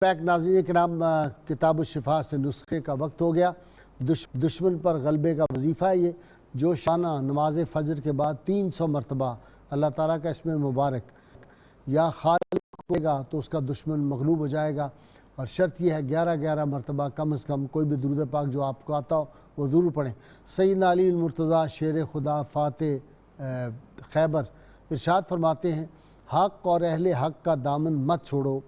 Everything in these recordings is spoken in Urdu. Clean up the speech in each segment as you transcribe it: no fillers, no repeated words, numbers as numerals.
پیک ناظرین کرام، کتاب الشفا سے نسخے کا وقت ہو گیا۔ دشمن پر غلبے کا وظیفہ ہے یہ، جو شانہ نماز فجر کے بعد 300 مرتبہ اللہ تعالیٰ کا اسم مبارک یا خالق ہوئے گا تو اس کا دشمن مغلوب ہو جائے گا۔ اور شرط یہ ہے 11 مرتبہ کم از کم کوئی بھی درود پاک جو آپ کو آتا ہو وہ ضرور پڑھیں۔ سیدنا علی المرتضیٰ شیر خدا فاتح خیبر ارشاد فرماتے ہیں، حق اور اہل حق کا دامن مت چھوڑو۔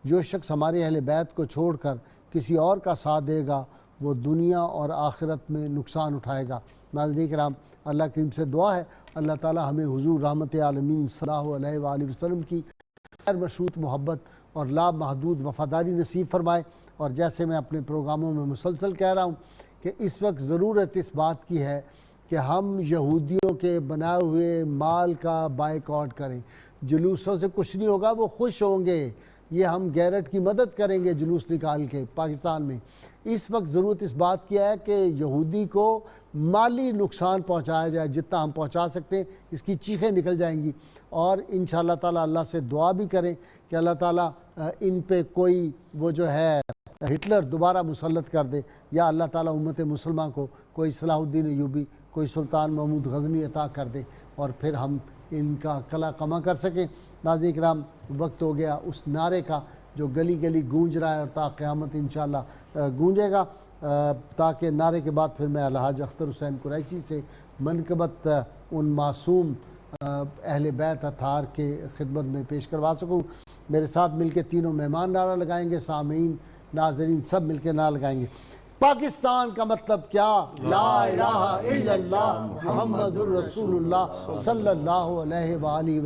جو شخص ہمارے اہل بیت کو چھوڑ کر کسی اور کا ساتھ دے گا وہ دنیا اور آخرت میں نقصان اٹھائے گا۔ ناظرین کرام، اللہ کریم سے دعا ہے اللہ تعالی ہمیں حضور رحمت عالمین صلی اللہ علیہ وآلہ وسلم کی غیر مشروط محبت اور لا محدود وفاداری نصیب فرمائے۔ اور جیسے میں اپنے پروگراموں میں مسلسل کہہ رہا ہوں کہ اس وقت ضرورت اس بات کی ہے کہ ہم یہودیوں کے بنائے ہوئے مال کا بائیکاٹ کریں۔ جلوسوں سے کچھ نہیں ہوگا، وہ خوش ہوں گے، یہ ہم گیرٹ کی مدد کریں گے جلوس نکال کے پاکستان میں۔ اس وقت ضرورت اس بات کی ہے کہ یہودی کو مالی نقصان پہنچایا جائے، جتنا ہم پہنچا سکتے ہیں اس کی چیخیں نکل جائیں گی۔ اور انشاءاللہ تعالی اللہ سے دعا بھی کریں کہ اللہ تعالیٰ ان پہ کوئی وہ جو ہے ہٹلر دوبارہ مسلط کر دے، یا اللہ تعالیٰ امت مسلمہ کو کوئی صلاح الدین ایوبی، کوئی سلطان محمود غزنی عطا کر دے اور پھر ہم ان کا قلع قمع کر سکیں۔ ناظرین کرام، وقت ہو گیا اس نعرے کا جو گلی گلی گونج رہا ہے اور تا قیامت انشاءاللہ گونجے گا، تاکہ نعرے کے بعد پھر میں الحاج اختر حسین قریشی سے منقبت ان معصوم اہل بیت اطہار کے خدمت میں پیش کروا سکوں۔ میرے ساتھ مل کے تینوں مہمان نعرہ لگائیں گے، سامعین ناظرین سب مل کے نعرہ لگائیں گے۔ پاکستان کا مطلب کیا؟ لا الہ الا اللہ محمد الرسول اللہ صلی اللہ علیہ وآلہ وسلم۔